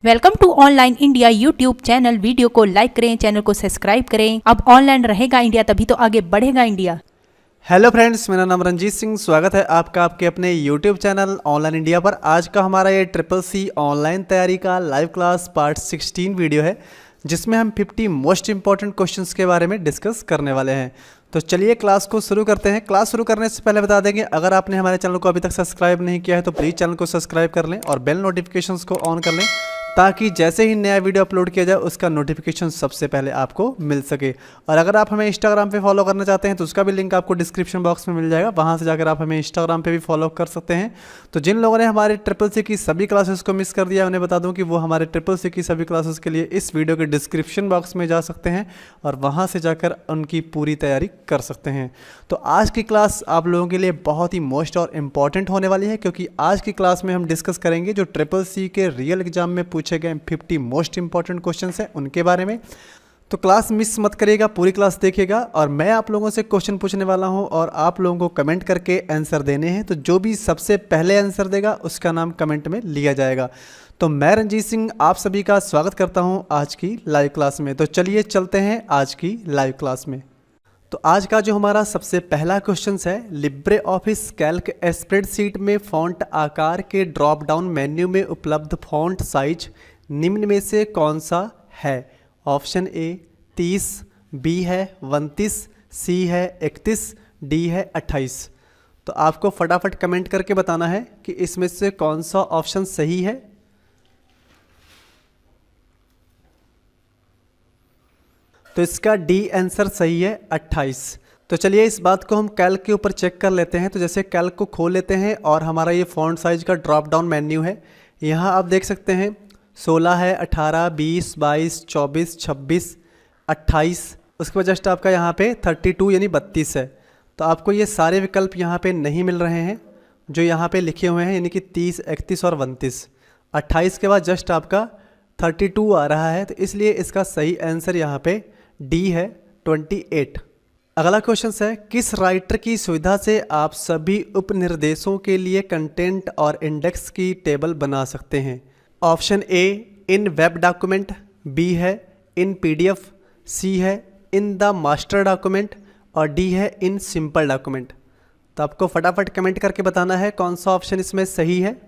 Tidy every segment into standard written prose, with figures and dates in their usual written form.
Welcome to online India YouTube channel. Video को like करें, channel को सब्सक्राइब करें। अब ऑनलाइन रहेगा इंडिया, तभी तो आगे बढ़ेगा इंडिया। हेलो फ्रेंड्स, मेरा नाम रंजीत सिंह। स्वागत है आपका आपके अपने यूट्यूब चैनल ऑनलाइन इंडिया पर। आज का हमारा ये ट्रिपल सी ऑनलाइन तैयारी का लाइव क्लास पार्ट 16 वीडियो है, जिसमें हम 50 मोस्ट इंपॉर्टेंट क्वेश्चंस के बारे में डिस्कस करने वाले हैं। तो चलिए क्लास को शुरू करते हैं। क्लास शुरू करने से पहले बता देंगे, अगर आपने हमारे चैनल को अभी तक सब्सक्राइब नहीं किया है तो प्लीज़ चैनल को सब्सक्राइब कर लें और बेल नोटिफिकेशंस को ऑन कर लें, ताकि जैसे ही नया वीडियो अपलोड किया जाए उसका नोटिफिकेशन सबसे पहले आपको मिल सके। और अगर आप हमें इंस्टाग्राम पे फॉलो करना चाहते हैं तो उसका भी लिंक आपको डिस्क्रिप्शन बॉक्स में मिल जाएगा, वहाँ से जाकर आप हमें इंस्टाग्राम पे भी फॉलो कर सकते हैं। तो जिन लोगों ने हमारे ट्रिपल सी की सभी क्लासेस को मिस कर दिया, उन्हें बता दूं कि वो हमारे ट्रिपल सी की सभी क्लासेस के लिए इस वीडियो के डिस्क्रिप्शन बॉक्स में जा सकते हैं और वहाँ से जाकर उनकी पूरी तैयारी कर सकते हैं। तो आज की क्लास आप लोगों के लिए बहुत ही मोस्ट और इम्पॉर्टेंट होने वाली है, क्योंकि आज की क्लास में हम डिस्कस करेंगे जो ट्रिपल सी के रियल एग्जाम में पूछे गए 50 मोस्ट इंपॉर्टेंट क्वेश्चंस हैं उनके बारे में। तो क्लास मिस मत करिएगा, पूरी क्लास देखिएगा। और मैं आप लोगों से क्वेश्चन पूछने वाला हूं और आप लोगों को कमेंट करके आंसर देने हैं। तो जो भी सबसे पहले आंसर देगा उसका नाम कमेंट में लिया जाएगा। तो मैं रंजीत सिंह आप सभी का स्वागत करता हूं आज की लाइव क्लास में। तो चलिए चलते हैं आज की लाइव क्लास में। तो आज का जो हमारा सबसे पहला क्वेश्चन है, लिब्रे ऑफिस कैल्क स्प्रेडशीट में फॉन्ट आकार के ड्रॉप डाउन मेन्यू में उपलब्ध फॉन्ट साइज निम्न में से कौन सा है? ऑप्शन ए 30, बी है 29, सी है 31, डी है 28। तो आपको फटाफट कमेंट करके बताना है कि इसमें से कौन सा ऑप्शन सही है। तो इसका डी आंसर सही है, 28। तो चलिए इस बात को हम कैल्क के ऊपर चेक कर लेते हैं। तो जैसे कैल्क को खोल लेते हैं और हमारा ये फॉन्ट साइज का ड्रॉप डाउन मेन्यू है। यहाँ आप देख सकते हैं 16 है, 18, 20, 22, 24, 26, 28। उसके बाद जस्ट आपका यहाँ पे 32 यानी 32 है। तो आपको ये सारे विकल्प यहाँ पे नहीं मिल रहे हैं जो यहाँ पे लिखे हुए हैं, यानी कि 30, 31 और 29। 28 के बाद जस्ट आपका 32 आ रहा है, तो इसलिए इसका सही आंसर यहाँ पे डी है, 28। अगला क्वेश्चन है, किस राइटर की सुविधा से आप सभी उपनिर्देशों के लिए कंटेंट और इंडेक्स की टेबल बना सकते हैं? Option A in web document, B है इन पीडीएफ, सी है इन द मास्टर डॉक्यूमेंट और डी है इन सिंपल डॉक्यूमेंट। तो आपको फटाफट कमेंट करके बताना है कौन सा ऑप्शन इसमें सही है।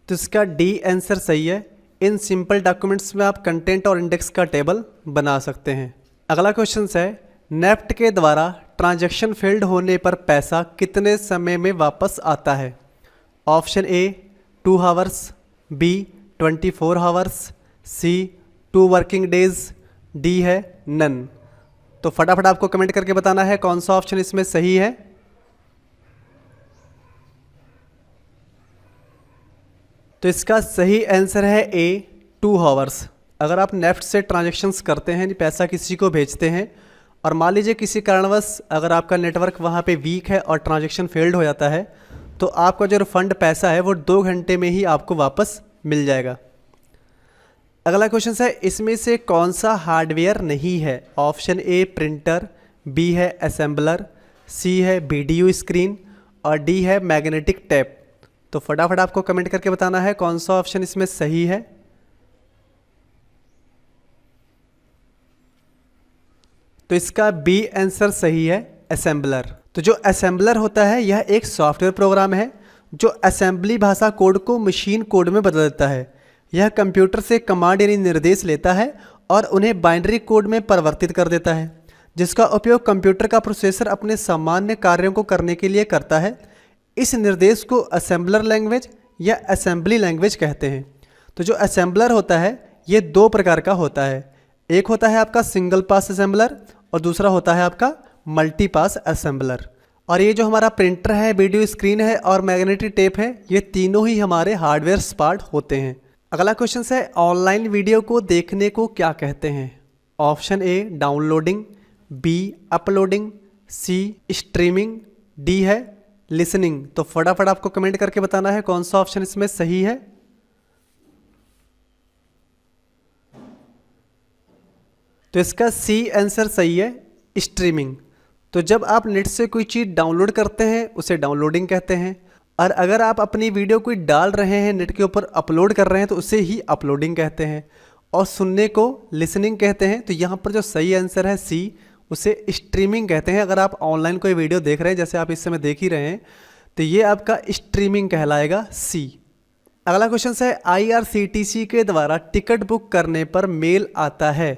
तो इसका डी आंसर सही है, इन सिंपल डॉक्यूमेंट्स में आप कंटेंट और इंडेक्स का टेबल बना सकते हैं। अगला क्वेश्चन है, नेफ्ट के द्वारा ट्रांजैक्शन फेल्ड होने पर पैसा कितने समय में वापस आता है? Option A 2 hours, B 24 hours, C 2 working days, D है नन। तो फटाफट आपको कमेंट करके बताना है कौन सा ऑप्शन इसमें सही है। तो इसका सही आंसर है ए 2 आवर्स। अगर आप नेफ्ट से ट्रांजैक्शंस करते हैं, पैसा किसी को भेजते हैं और मान लीजिए किसी कारणवश अगर आपका नेटवर्क वहाँ पे वीक है और ट्रांजैक्शन फेल्ड हो जाता है, तो आपका जो रिफंड पैसा है वो 2 घंटे में ही आपको वापस मिल जाएगा। अगला क्वेश्चन है, इसमें से कौन सा हार्डवेयर नहीं है? ऑप्शन ए प्रिंटर, बी है असेंबलर, सी है वीडियो स्क्रीन और डी है मैग्नेटिक टेप। तो फटाफट आपको कमेंट करके बताना है कौन सा ऑप्शन इसमें सही है। तो इसका बी आंसर सही है, असेंबलर। तो जो असेंबलर होता है यह एक सॉफ्टवेयर प्रोग्राम है जो असेंबली भाषा कोड को मशीन कोड में बदल देता है। यह कंप्यूटर से कमांड यानी निर्देश लेता है और उन्हें बाइनरी कोड में परिवर्तित कर देता है, जिसका उपयोग कंप्यूटर का प्रोसेसर अपने सामान्य कार्यों को करने के लिए करता है। इस निर्देश को असेंबलर लैंग्वेज या असेंबली लैंग्वेज कहते हैं। तो जो असेंबलर होता है ये 2 प्रकार का होता है। एक होता है आपका सिंगल पास असेंबलर और दूसरा होता है आपका मल्टी पास असेंबलर। और ये जो हमारा प्रिंटर है, वीडियो स्क्रीन है और मैग्नेटिक टेप है, ये तीनों ही हमारे हार्डवेयर पार्ट होते हैं। अगला क्वेश्चन है, ऑनलाइन वीडियो को देखने को क्या कहते हैं? Option A downloading, B uploading, C streaming, D है लिसनिंग। तो फटाफट आपको कमेंट करके बताना है कौन सा ऑप्शन इसमें सही है। तो इसका सी आंसर सही है, स्ट्रीमिंग। तो जब आप नेट से कोई चीज़ डाउनलोड करते हैं उसे डाउनलोडिंग कहते हैं, और अगर आप अपनी वीडियो कोई डाल रहे हैं, नेट के ऊपर अपलोड कर रहे हैं, तो उसे ही अपलोडिंग कहते हैं। और सुनने को लिसनिंग कहते हैं। तो यहाँ पर जो सही आंसर है सी, उसे स्ट्रीमिंग कहते हैं। अगर आप ऑनलाइन कोई वीडियो देख रहे हैं, जैसे आप इस समय देख ही रहे हैं, तो ये आपका स्ट्रीमिंग कहलाएगा, सी। अगला क्वेश्चन है IRCTC के द्वारा टिकट बुक करने पर मेल आता है।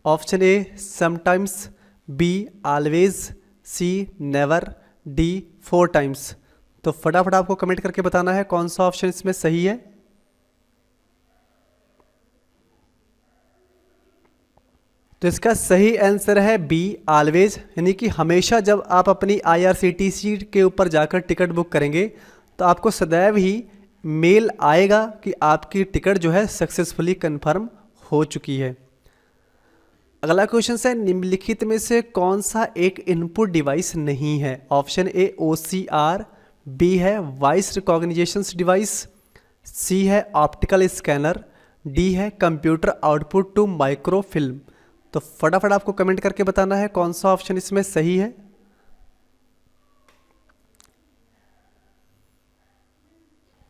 Option A sometimes, B always, C never, D 4 times. तो फटाफट आपको कमेंट करके बताना है कौन सा ऑप्शन इसमें सही है। तो इसका सही आंसर है बी ऑलवेज, यानी कि हमेशा जब आप अपनी IRCTC के ऊपर जाकर टिकट बुक करेंगे तो आपको सदैव ही मेल आएगा कि आपकी टिकट जो है सक्सेसफुली कंफर्म हो चुकी है। अगला क्वेश्चन है निम्नलिखित में से कौन सा एक इनपुट डिवाइस नहीं है। ऑप्शन ए OCR, बी है वॉइस रिकॉग्निशन डिवाइस, सी है ऑप्टिकल स्कैनर, डी है कंप्यूटर आउटपुट टू माइक्रोफिल्म। तो फटाफट आपको कमेंट करके बताना है कौन सा ऑप्शन इसमें सही है।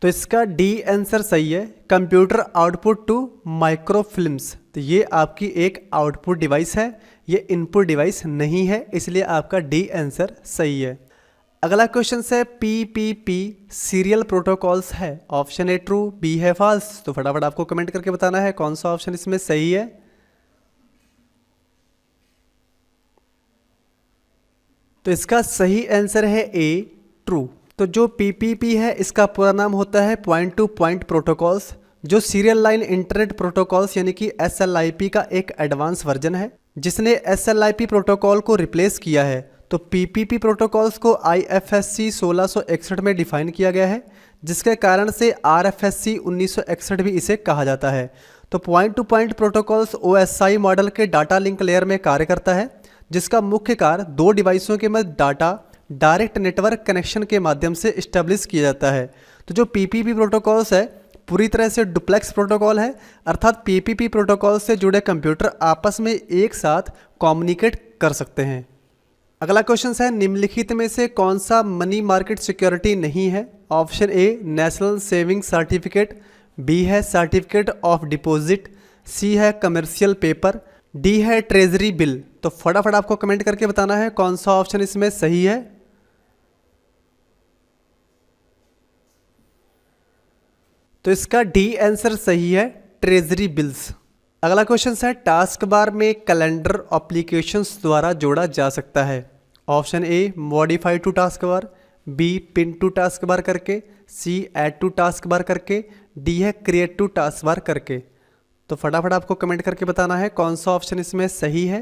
तो इसका डी आंसर सही है, कंप्यूटर आउटपुट टू माइक्रोफिल्म्स। तो ये आपकी एक आउटपुट डिवाइस है, ये इनपुट डिवाइस नहीं है, इसलिए आपका डी आंसर सही है। अगला क्वेश्चन है PPP सीरियल प्रोटोकॉल्स है। ऑप्शन ए ट्रू, बी है फॉल्स। तो फटाफट आपको कमेंट करके बताना है कौन सा ऑप्शन इसमें सही है। तो इसका सही आंसर है ए ट्रू। तो जो PPP है इसका पूरा नाम होता है पॉइंट टू पॉइंट प्रोटोकॉल्स, जो सीरियल लाइन इंटरनेट प्रोटोकॉल्स यानी कि SLIP का एक एडवांस वर्जन है, जिसने SLIP प्रोटोकॉल को रिप्लेस किया है। तो PPP प्रोटोकॉल्स को IFSC 1661 में डिफाइन किया गया है, जिसके कारण से RFSC 1961 भी इसे कहा जाता है। तो point two point protocols OSI model के डाटा लिंक लेयर में कार्य करता है, जिसका मुख्य कार्य दो डिवाइसों के मध्य डाटा डायरेक्ट नेटवर्क कनेक्शन के माध्यम से इस्टेब्लिश किया जाता है। तो जो PPP प्रोटोकॉल्स है पूरी तरह से डुप्लेक्स प्रोटोकॉल है, अर्थात PPP प्रोटोकॉल से जुड़े कंप्यूटर आपस में एक साथ कम्युनिकेट कर सकते हैं। अगला क्वेश्चन है निम्नलिखित में से कौन सा मनी मार्केट सिक्योरिटी नहीं है। Option A national saving certificate, B है सर्टिफिकेट ऑफ डिपॉजिट, सी है कमर्शियल पेपर, डी है ट्रेजरी बिल। तो फटाफट आपको कमेंट करके बताना है कौन सा ऑप्शन इसमें सही है। तो इसका डी आंसर सही है, ट्रेजरी बिल्स। अगला क्वेश्चन है टास्क बार में कैलेंडर एप्लीकेशंस द्वारा जोड़ा जा सकता है। Option A modify to task bar, B pin to task bar करके, C add to task bar करके, डी है क्रिएट टू टास्क बार करके। तो फटाफट आपको कमेंट करके बताना है कौन सा ऑप्शन इसमें सही है।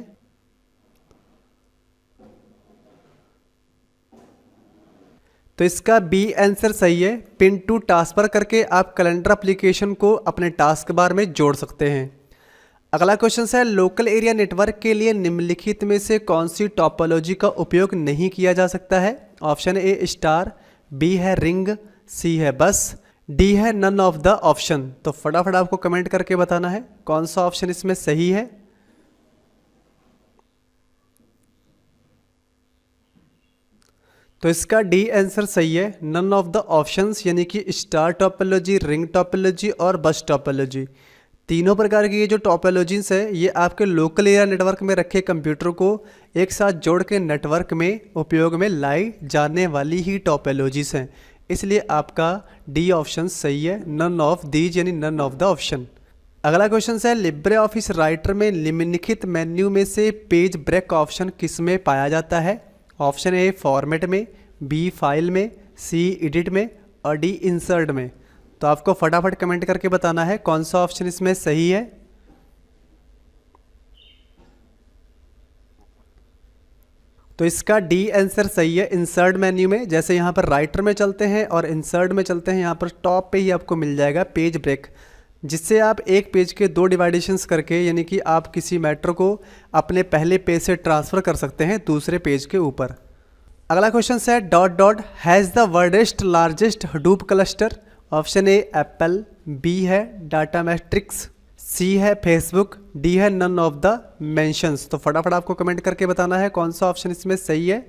तो इसका बी आंसर सही है, पिन टू टास्क बार करके आप कैलेंडर एप्लीकेशन को अपने टास्क बार में जोड़ सकते हैं। अगला क्वेश्चन है लोकल एरिया नेटवर्क के लिए निम्नलिखित में से कौन सी टोपोलॉजी का उपयोग नहीं किया जा सकता है। ऑप्शन ए स्टार, बी है रिंग, सी है बस, डी है नन ऑफ द ऑप्शन। तो फटाफट आपको कमेंट करके बताना है कौन सा ऑप्शन इसमें सही है। तो इसका डी आंसर सही है, नन ऑफ द ऑप्शंस, यानी कि स्टार टोपोलॉजी, रिंग टोपोलॉजी और बस टोपोलॉजी। तीनों प्रकार की ये जो टोपोलॉजीज है ये आपके लोकल एरिया नेटवर्क में रखे कंप्यूटर को एक साथ जोड़ के नेटवर्क में उपयोग में लाई जाने वाली ही टोपोलॉजीज हैं, इसलिए आपका डी ऑप्शन सही है, नन ऑफ दीज यानी नन ऑफ द ऑप्शन। अगला क्वेश्चन है लिब्रे ऑफिस राइटर में निम्नलिखित मेन्यू में से पेज ब्रेक ऑप्शन किस में पाया जाता है। ऑप्शन ए फॉर्मेट में, बी फाइल में, सी एडिट में और डी इंसर्ट में। तो आपको फटाफट कमेंट करके बताना है कौन सा ऑप्शन इसमें सही है। तो इसका डी आंसर सही है, इंसर्ट मेन्यू में। जैसे यहाँ पर राइटर में चलते हैं और इंसर्ट में चलते हैं, यहाँ पर टॉप पे ही आपको मिल जाएगा पेज ब्रेक, जिससे आप एक पेज के दो डिवाइडेशंस करके यानी कि आप किसी मैटर को अपने पहले पेज से ट्रांसफ़र कर सकते हैं दूसरे पेज के ऊपर। अगला क्वेश्चन है dot dot has the world's largest Hadoop cluster. Option A Apple, B है डाटा मैट्रिक्स, सी है फेसबुक, डी है नन ऑफ द मेंशंस। तो फटाफट आपको कमेंट करके बताना है कौन सा ऑप्शन इसमें सही है।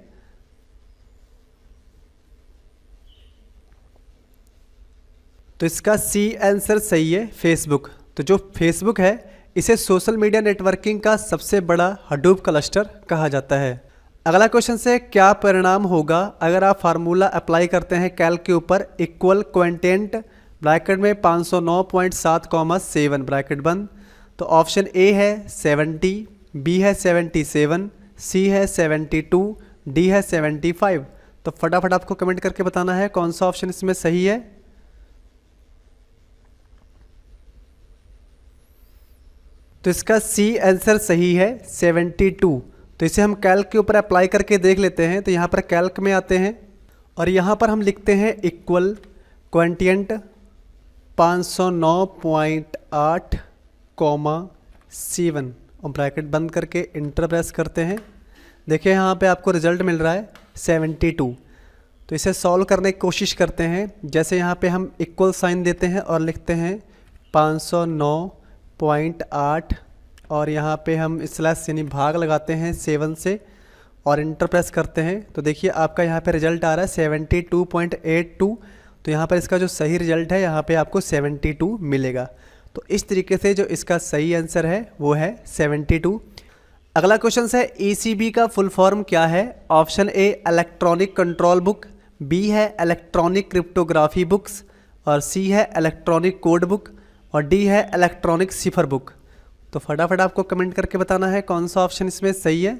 तो इसका सी आंसर सही है, फेसबुक। तो जो फेसबुक है इसे सोशल मीडिया नेटवर्किंग का सबसे बड़ा हडूप क्लस्टर कहा जाता है। अगला क्वेश्चन से क्या परिणाम होगा अगर आप फार्मूला अप्लाई करते हैं कैल्क के ऊपर, इक्वल क्वेंटेंट ब्रैकेट में 509.7, ब्रैकेट बंद। तो ऑप्शन ए है 70, बी है 77, सी है 72, डी है 75। तो फटाफट आपको कमेंट करके बताना है कौन सा ऑप्शन इसमें सही है। तो इसका सी आंसर सही है, 72। तो इसे हम कैल्क के ऊपर अप्लाई करके देख लेते हैं। तो यहाँ पर कैल्क में आते हैं और यहाँ पर हम लिखते हैं इक्वल क्वेंटिएंट 509.8, और ब्रैकेट बंद करके इंटर प्रेस करते हैं। देखिए यहाँ पे आपको रिजल्ट मिल रहा है 72। तो इसे सॉल्व करने की कोशिश करते हैं। जैसे यहाँ पे हम इक्वल साइन देते हैं और लिखते हैं 509.8, और यहाँ पे हम स्लैश यानी भाग लगाते हैं 7 से और इंटर प्रेस करते हैं। तो देखिए आपका यहाँ पे रिजल्ट आ रहा है 72.82। तो यहाँ पर इसका जो सही रिजल्ट है यहाँ पे आपको 72 मिलेगा। तो इस तरीके से जो इसका सही आंसर है वो है 72। अगला क्वेश्चन है ECB का फुल फॉर्म क्या है। Option A electronic control book, B है इलेक्ट्रॉनिक क्रिप्टोग्राफी बुक्स, और सी है इलेक्ट्रॉनिक कोड बुक, और डी है इलेक्ट्रॉनिक सिफर बुक। तो फटाफट आपको कमेंट करके बताना है कौन सा ऑप्शन इसमें सही है।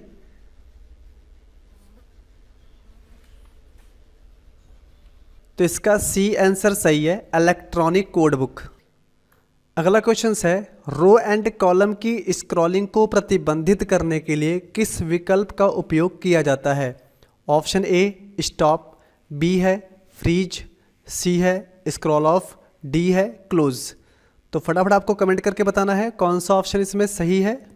तो इसका सी आंसर सही है, इलेक्ट्रॉनिक कोड बुक। अगला क्वेश्चन है रो एंड कॉलम की स्क्रॉलिंग को प्रतिबंधित करने के लिए किस विकल्प का उपयोग किया जाता है। ऑप्शन ए स्टॉप, बी है फ्रीज, सी है स्क्रॉल ऑफ, डी है क्लोज। तो फटाफट आपको कमेंट करके बताना है कौन सा ऑप्शन इसमें सही है।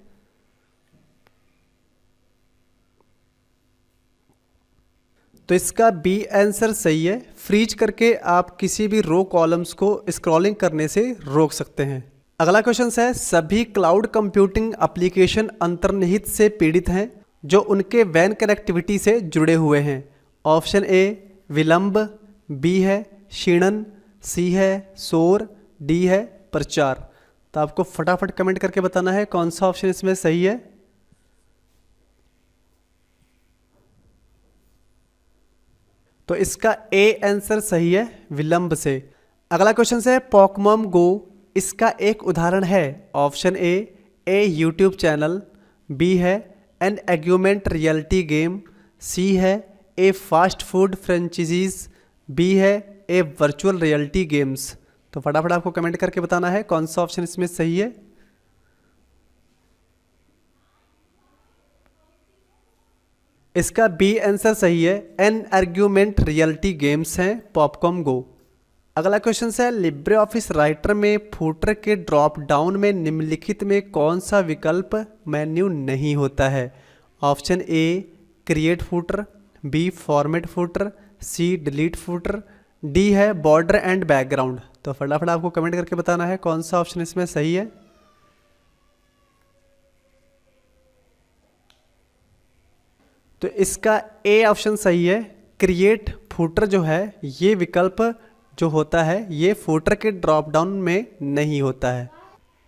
तो इसका बी आंसर सही है, फ्रीज करके आप किसी भी रो कॉलम्स को स्क्रॉलिंग करने से रोक सकते हैं। अगला क्वेश्चन है सभी क्लाउड कंप्यूटिंग एप्लीकेशन अंतर्निहित से पीड़ित हैं जो उनके वैन कनेक्टिविटी से जुड़े हुए हैं। ऑप्शन ए विलंब, बी है क्षीणन, सी है शोर, डी है प्रचार। तो आपको फटाफट कमेंट करके बताना है कौन सा ऑप्शन इसमें सही है। तो इसका ए आंसर सही है, विलंब से। अगला क्वेश्चन है पोकेमॉन गो इसका एक उदाहरण है। Option A YouTube channel, B है an augmented reality game, C है a fast food franchises, B है ए वर्चुअल रियलिटी गेम्स। तो फटाफट आपको कमेंट करके बताना है कौन सा ऑप्शन इसमें सही है। इसका बी आंसर सही है, एन आर्ग्यूमेंट रियलिटी गेम्स हैं पॉपकॉर्न गो। अगला क्वेश्चन है लिब्रे ऑफिस राइटर में फूटर के ड्रॉप डाउन में निम्नलिखित में कौन सा विकल्प मेन्यू नहीं होता है। Option A create footer, B format footer, C delete footer, D है बॉर्डर एंड बैकग्राउंड। तो फटाफट आपको कमेंट करके बताना है कौन सा ऑप्शन इसमें सही है। तो इसका ए ऑप्शन सही है, क्रिएट फूटर जो है ये विकल्प जो होता है ये फूटर के ड्रॉप डाउन में नहीं होता है।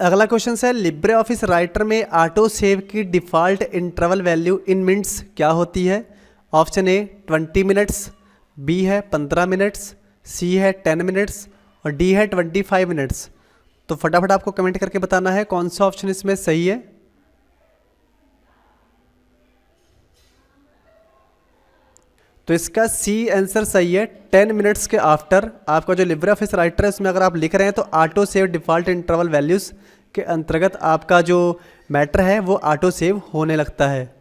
अगला क्वेश्चन है लिब्रे ऑफिस राइटर में ऑटो सेव की default interval value in minutes क्या होती है। ऑप्शन ए 20 मिनट्स, बी है 15 मिनट्स, सी है 10 मिनट्स, और डी है 25 मिनट्स। तो फटाफट आपको कमेंट करके बताना है कौन सा ऑप्शन इसमें सही है। तो इसका सी आंसर सही है, 10 मिनट्स के आफ्टर। आपका जो लिब्रे ऑफिस राइटर है उसमें अगर आप लिख रहे हैं तो auto save default interval values के अंतर्गत आपका जो मैटर है वो ऑटो सेव होने लगता है।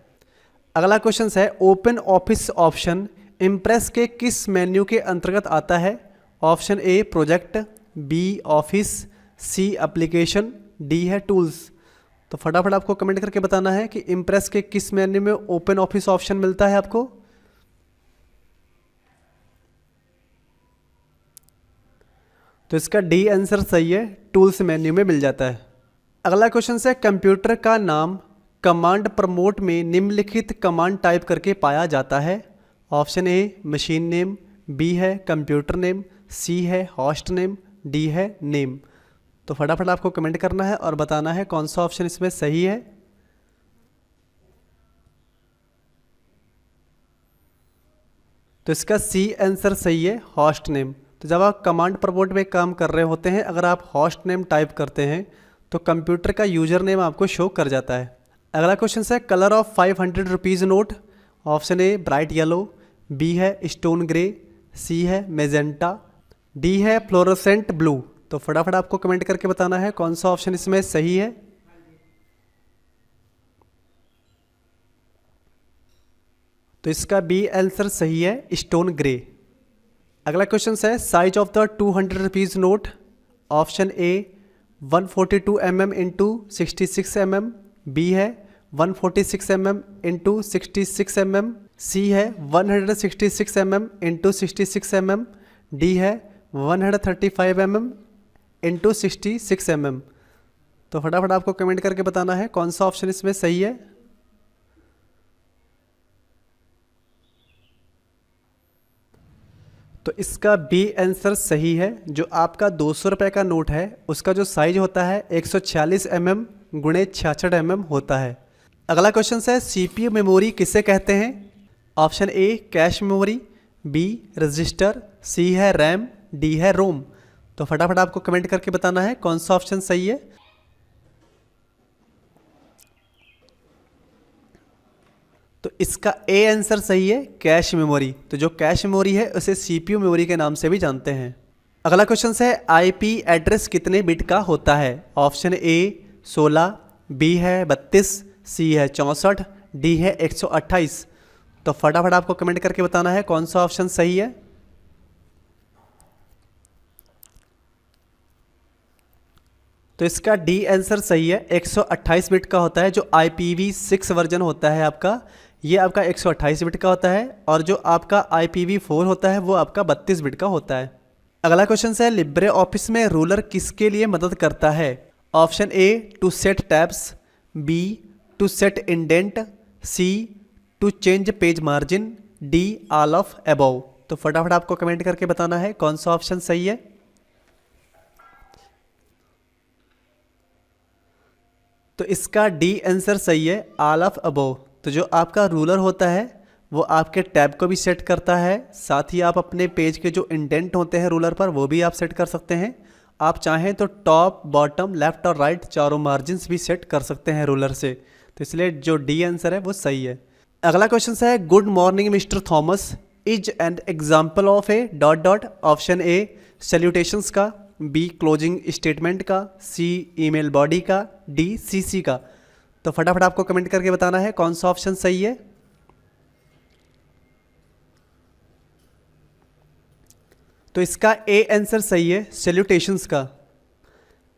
अगला क्वेश्चन है ओपन ऑफिस ऑप्शन इम्प्रेस के किस मेन्यू के अंतर्गत आता है। Option A project, B office, C application, D है टूल्स। तो फटाफट आपको कमेंट करके बताना है कि इम्प्रेस के किस मेन्यू में ओपन ऑफिस ऑप्शन मिलता है आपको। तो इसका डी आंसर सही है, टूल्स मेन्यू में मिल जाता है। अगला क्वेश्चन है कंप्यूटर का नाम कमांड प्रमोट में निम्नलिखित कमांड टाइप करके पाया जाता है। Option A machine name, B है कंप्यूटर नेम, सी है होस्ट नेम, डी है नेम। तो फटाफट आपको कमेंट करना है और बताना है कौन सा ऑप्शन इसमें सही है। तो इसका सी आंसर सही है, होस्ट नेम। तो जब आप कमांड प्रॉम्प्ट में काम कर रहे होते हैं, अगर आप होस्ट नेम टाइप करते हैं तो कंप्यूटर का यूजर नेम आपको शो कर जाता है। अगला क्वेश्चन है colour of 500 rupees note. Option A bright yellow, B है स्टोन ग्रे, सी है मेजेंटा, डी है फ्लोरोसेंट ब्लू। तो फटाफट आपको कमेंट करके बताना है कौन सा ऑप्शन इसमें सही है। तो इसका बी आंसर सही है, स्टोन ग्रे। अगला क्वेश्चन है size of the 200 rupees note. Option A 142 mm into 66 mm, B है 146 mm इंटू 66 mm, सी है 166 mm इंटू 66 mm, डी है 135 mm इंटू 66 mm। तो फटाफट आपको कमेंट करके बताना है कौन सा ऑप्शन इसमें सही है। तो इसका बी आंसर सही है। जो आपका 200 रुपये का नोट है उसका जो साइज होता है 146 mm गुणे 66 mm होता है। अगला क्वेश्चन है सीपीयू मेमोरी किसे कहते हैं। Option A cache memory, B register, C है रैम, डी है रोम। तो फटाफट आपको कमेंट करके बताना है कौन सा ऑप्शन सही है। तो इसका ए आंसर सही है, कैश मेमोरी। तो जो कैश मेमोरी है उसे सीपीयू मेमोरी के नाम से भी जानते हैं। अगला क्वेश्चन है आईपी एड्रेस कितने बिट का होता है। ऑप्शन ए 16, बी है 32, सी है 64, डी है 128। तो फटाफट आपको कमेंट करके बताना है कौन सा ऑप्शन सही है। तो इसका डी आंसर सही है, 128 बिट का होता है। जो IPv6 वर्जन होता है आपका, ये आपका 128 बिट का होता है, और जो आपका IPv4 होता है वो आपका 32 बिट का होता है। अगला क्वेश्चन है लिब्रे ऑफिस में रूलर किसके लिए मदद करता है। Option A to set tabs, B to set indent, C to change page margin, D all of above. तो फटाफट आपको कमेंट करके बताना है कौन सा ऑप्शन सही है। तो इसका डी आंसर सही है, ऑल ऑफ अबव। तो जो आपका रूलर होता है वो आपके टैब को भी सेट करता है, साथ ही आप अपने पेज के जो इंडेंट होते हैं रूलर पर वो भी आप सेट कर सकते हैं। आप चाहें तो टॉप, बॉटम, लेफ्ट और राइट चारों मार्जिन्स भी सेट कर सकते हैं रूलर से। तो इसलिए जो डी आंसर है वो सही है। अगला क्वेश्चन है good morning mister Thomas is an example of A dot dot. Option A salutations का, बी क्लोजिंग स्टेटमेंट का, सी ईमेल बॉडी का, डी सीसी का। तो फटाफट आपको कमेंट करके बताना है कौन सा ऑप्शन सही है। तो इसका ए आंसर सही है, सैल्यूटेशंस का।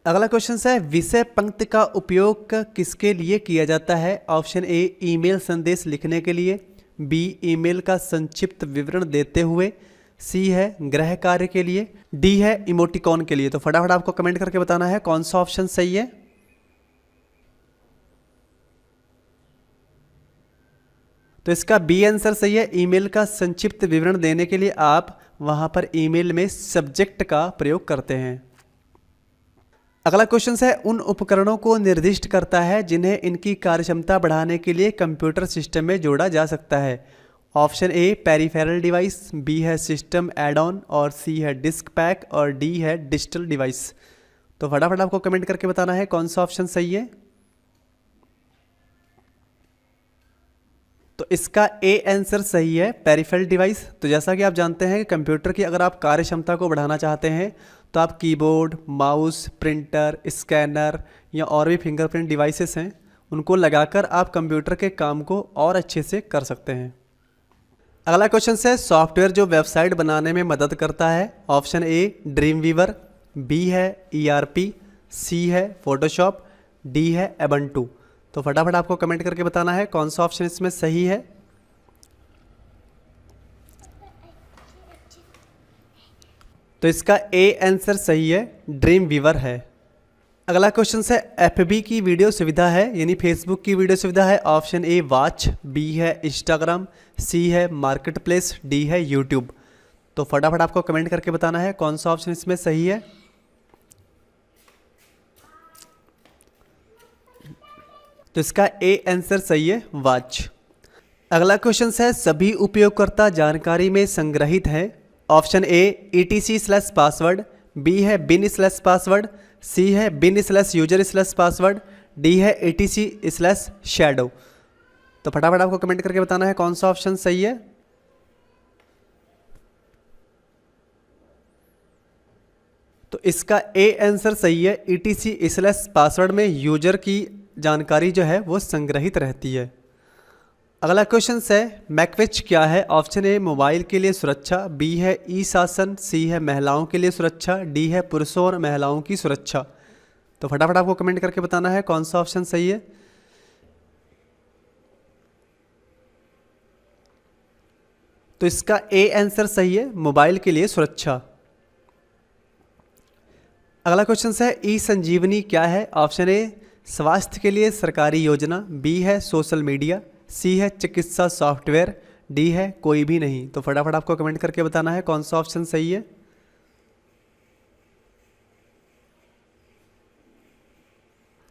अगला क्वेश्चन है विषय पंक्ति का उपयोग किसके लिए किया जाता है। ऑप्शन ए ईमेल संदेश लिखने के लिए, बी ईमेल का संक्षिप्त विवरण देते हुए, सी है गृह कार्य के लिए, डी है इमोटिकॉन के लिए। तो फटाफट आपको कमेंट करके बताना है कौन सा ऑप्शन सही है। तो इसका बी आंसर सही है, ईमेल का संक्षिप्त विवरण देने के लिए आप वहां पर ईमेल में सब्जेक्ट का प्रयोग करते हैं। अगला क्वेश्चन है उन उपकरणों को निर्दिष्ट करता है जिन्हें इनकी कार्यक्षमता बढ़ाने के लिए कंप्यूटर सिस्टम में जोड़ा जा सकता है। Option A peripheral device, B है सिस्टम एड ऑन, और सी है डिस्क पैक, और डी है डिजिटल डिवाइस। तो फटाफट आपको कमेंट करके बताना है कौन सा ऑप्शन सही है। तो इसका ए आंसर सही है, पेरिफेरल डिवाइस। तो जैसा कि आप जानते हैं कि कंप्यूटर की अगर आप कार्य क्षमता को बढ़ाना चाहते हैं तो आप कीबोर्ड, माउस, प्रिंटर, स्कैनर या और भी फिंगरप्रिंट डिवाइसेस हैं उनको लगाकर आप कंप्यूटर के काम को और अच्छे से कर सकते हैं। अगला क्वेश्चन है सॉफ्टवेयर जो वेबसाइट बनाने में मदद करता है। Option A dream weaver, B है ERP, सी है फोटोशॉप, डी है एबंटू। तो फटाफट आपको कमेंट करके बताना है कौन सा ऑप्शन इसमें सही है। तो इसका ए आंसर सही है, ड्रीम वीवर है। अगला क्वेश्चन है FB की वीडियो सुविधा है यानी फेसबुक की वीडियो सुविधा है। ऑप्शन ए वॉच, बी है इंस्टाग्राम, सी है मार्केट प्लेस, डी है यूट्यूब। तो फटाफट आपको कमेंट करके बताना है कौन सा ऑप्शन इसमें सही है। तो इसका ए आंसर सही है, वॉच। अगला क्वेश्चन है सभी उपयोगकर्ता जानकारी में संग्रहित हैं। ऑप्शन ए etc/पासवर्ड, बी है bin/पासवर्ड, सी है bin/user/पासवर्ड, डी है etc/shadow। तो फटाफट आपको कमेंट करके बताना है कौन सा ऑप्शन सही है। तो इसका ए आंसर सही है, etc/पासवर्ड में यूजर की जानकारी जो है वो संग्रहित रहती है। अगला क्वेश्चन है मैकविच क्या है। ऑप्शन ए मोबाइल के लिए सुरक्षा, बी है ई शासन, सी है महिलाओं के लिए सुरक्षा, डी है पुरुषों और महिलाओं की सुरक्षा। तो फटाफट आपको कमेंट करके बताना है कौन सा ऑप्शन सही है। तो इसका ए आंसर सही है, मोबाइल के लिए सुरक्षा। अगला क्वेश्चन है ई संजीवनी क्या है। ऑप्शन ए स्वास्थ्य के लिए सरकारी योजना, बी है सोशल मीडिया, सी है चिकित्सा सॉफ्टवेयर, डी है कोई भी नहीं। तो फटाफट आपको कमेंट करके बताना है कौन सा ऑप्शन सही है।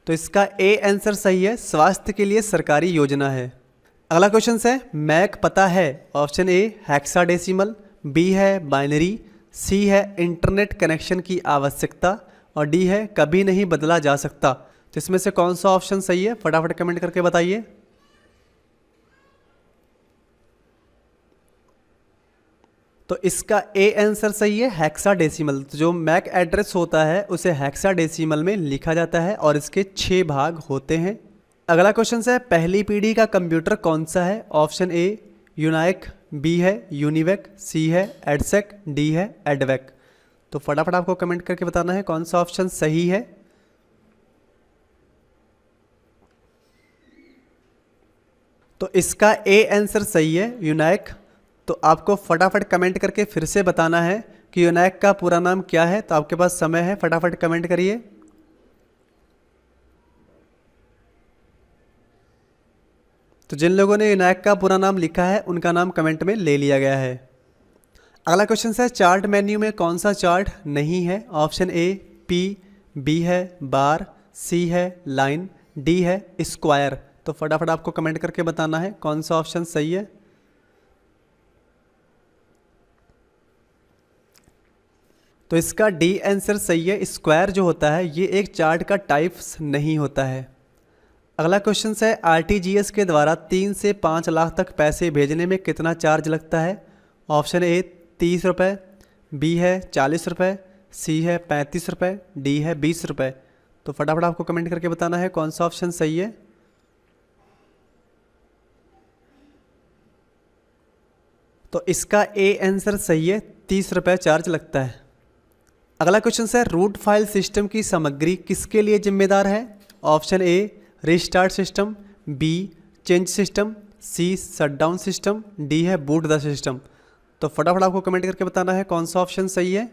तो इसका ए आंसर सही है, स्वास्थ्य के लिए सरकारी योजना है। अगला क्वेश्चन है मैक पता है। ऑप्शन ए हेक्साडेसिमल, बी है बाइनरी, सी है इंटरनेट कनेक्शन की आवश्यकता और डी है कभी नहीं बदला जा सकता। तो इसमें से कौन सा ऑप्शन सही है, फटाफट कमेंट करके बताइए। तो इसका ए आंसर सही है, हेक्साडेसिमल। तो जो मैक एड्रेस होता है उसे हेक्साडेसिमल में लिखा जाता है और इसके 6 भाग होते हैं। अगला क्वेश्चन है पहली पीढ़ी का कंप्यूटर कौन सा है। ऑप्शन ए यूनाइक, बी है यूनिवेक, सी है एडसेक, डी है एडवेक। तो फटाफट आपको कमेंट करके बताना है कौन सा ऑप्शन सही है। तो इसका ए आंसर सही है, यूनाइक। तो आपको फटाफट कमेंट करके फिर से बताना है कि यूनाइक का पूरा नाम क्या है। तो आपके पास समय है, फटाफट कमेंट करिए। तो जिन लोगों ने यूनाइक का पूरा नाम लिखा है उनका नाम कमेंट में ले लिया गया है। अगला क्वेश्चन है चार्ट मेन्यू में कौन सा चार्ट नहीं है। ऑप्शन ए पी, बी है बार, सी है लाइन, डी है स्क्वायर। तो फटाफट आपको कमेंट करके बताना है कौन सा ऑप्शन सही है। तो इसका डी आंसर सही है, स्क्वायर जो होता है ये एक चार्ट का टाइप्स नहीं होता है। अगला क्वेश्चन है आरटीजीएस के द्वारा 3 से 5 लाख तक पैसे भेजने में कितना चार्ज लगता है। ऑप्शन ए 30 रुपये, बी है 40 रुपये, सी है 35 रुपये, डी है 20 रुपये। तो फटाफट आपको कमेंट करके बताना है कौन सा ऑप्शन सही है। तो इसका ए आंसर सही है, 30 रुपये चार्ज लगता है। अगला क्वेश्चन है रूट फाइल सिस्टम की सामग्री किसके लिए जिम्मेदार है। Option A restart system, B change system, C shutdown system, D है बूट द सिस्टम। तो फटाफट आपको कमेंट करके बताना है कौन सा ऑप्शन सही है।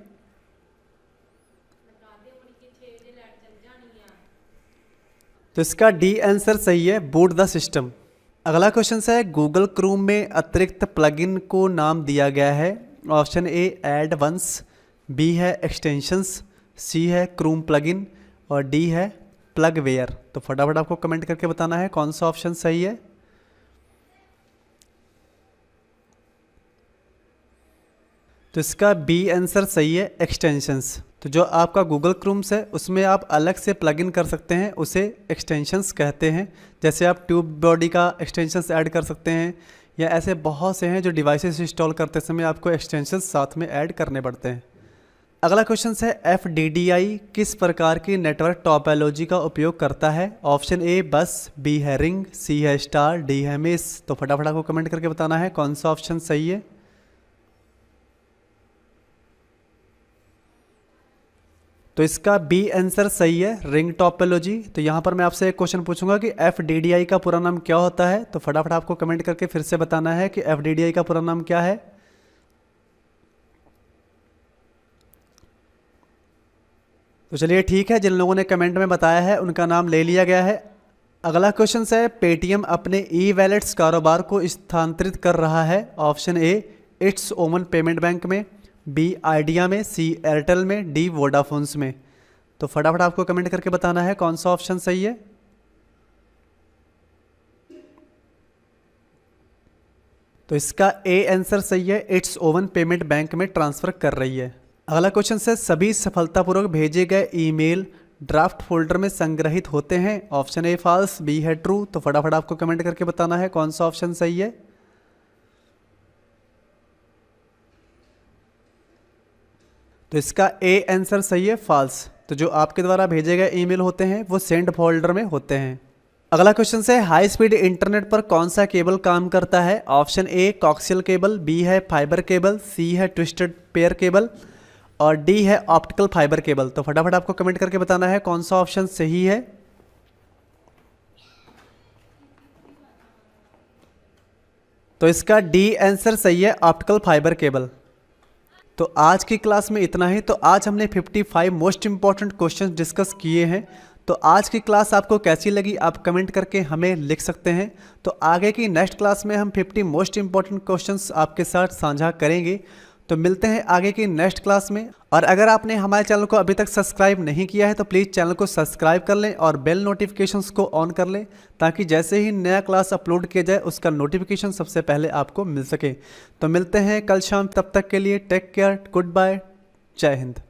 तो इसका डी आंसर सही है, बूट द सिस्टम। अगला क्वेश्चन है गूगल क्रोम में अतिरिक्त प्लगइन को नाम दिया गया है। Option A add ons, B है एक्सटेंशंस, सी है क्रोम प्लगइन और डी है प्लगवेयर। तो फटाफट आपको कमेंट करके बताना है कौन सा ऑप्शन सही है। तो इसका बी आंसर सही है, एक्सटेंशंस। तो जो आपका गूगल क्रोम्स है उसमें आप अलग से प्लगइन कर सकते हैं, उसे एक्सटेंशंस कहते हैं। जैसे आप ट्यूब बॉडी का एक्सटेंशंस ऐड कर सकते हैं या ऐसे बहुत से हैं जो डिवाइसेस इंस्टॉल करते समय आपको एक्सटेंशंस साथ में ऐड करने पड़ते हैं। अगला क्वेश्चन है FDDI किस प्रकार की नेटवर्क टोपोलॉजी का उपयोग करता है। ऑप्शन ए बस, बी है रिंग, सी है स्टार, डी है मेस। तो फटाफट आपको कमेंट करके बताना है कौन सा ऑप्शन सही है। तो इसका बी आंसर सही है, रिंग टोपोलॉजी। तो यहाँ पर मैं आपसे एक क्वेश्चन पूछूंगा कि FDDI का पूरा नाम क्या होता है। तो फटाफट आपको कमेंट करके फिर से बताना है कि FDDI का पूरा नाम क्या है। तो चलिए ठीक है, जिन लोगों ने कमेंट में बताया है उनका नाम ले लिया गया है। अगला क्वेश्चन है पेटीएम अपने ई वैलेट्स कारोबार को स्थानांतरित कर रहा है। ऑप्शन ए इट्स ओमन पेमेंट बैंक में, बी आइडिया में, सी एयरटेल में, डी वोडाफोन्स में। तो फटाफट आपको कमेंट करके बताना है कौन सा ऑप्शन सही है। तो इसका ए आंसर सही है, इट्स ओवन पेमेंट बैंक में ट्रांसफ़र कर रही है। अगला क्वेश्चन है, सभी सफलतापूर्वक भेजे गए ईमेल ड्राफ्ट फोल्डर में संग्रहित होते हैं। ऑप्शन ए फॉल्स, बी है ट्रू। तो फटाफट आपको कमेंट करके बताना है कौन सा ऑप्शन सही है। तो इसका ए आंसर सही है, फॉल्स। तो जो आपके द्वारा भेजे गए ईमेल होते हैं वो सेंड फोल्डर में होते हैं। अगला क्वेश्चन है, हाई स्पीड इंटरनेट पर कौन सा केबल काम करता है। Option A coaxial cable, B है फाइबर केबल, सी है ट्विस्टेड पेयर केबल और डी है ऑप्टिकल फाइबर केबल। तो फटाफट आपको कमेंट करके बताना है कौन सा ऑप्शन सही है। तो इसका डी आंसर सही है, ऑप्टिकल फाइबर केबल। तो आज की क्लास में इतना ही। तो आज हमने 55 मोस्ट इंपॉर्टेंट क्वेश्चन डिस्कस किए हैं। तो आज की क्लास आपको कैसी लगी आप कमेंट करके हमें लिख सकते हैं। तो आगे की नेक्स्ट क्लास में हम 50 मोस्ट इंपॉर्टेंट क्वेश्चंस आपके साथ साझा करेंगे। तो मिलते हैं आगे की नेक्स्ट क्लास में। और अगर आपने हमारे चैनल को अभी तक सब्सक्राइब नहीं किया है तो प्लीज़ चैनल को सब्सक्राइब कर लें और बेल नोटिफिकेशंस को ऑन कर लें, ताकि जैसे ही नया क्लास अपलोड किया जाए उसका नोटिफिकेशन सबसे पहले आपको मिल सके। तो मिलते हैं कल शाम, तब तक के लिए टेक केयर, गुड बाय, जय हिंद।